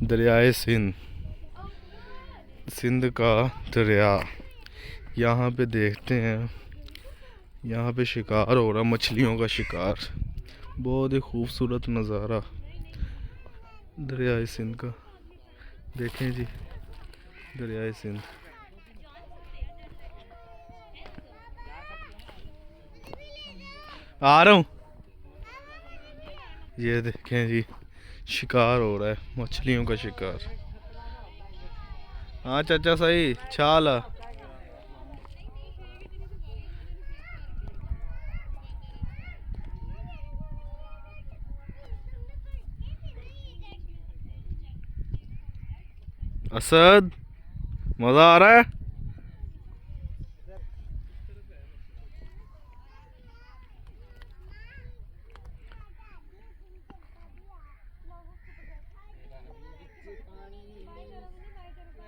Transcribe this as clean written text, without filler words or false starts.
दरियाए सिंध, सिंध का दरिया। यहाँ पे देखते हैं, यहाँ पे शिकार हो रहा, मछलियों का शिकार। बहुत ही खूबसूरत नज़ारा दरियाए सिंध का। देखें जी, दरियाए सिंध। आ रहा हूँ। ये देखें जी, शिकार हो रहा है, मछलियों का शिकार। हाँ चाचा सही छाला। असद, मजा आ रहा है।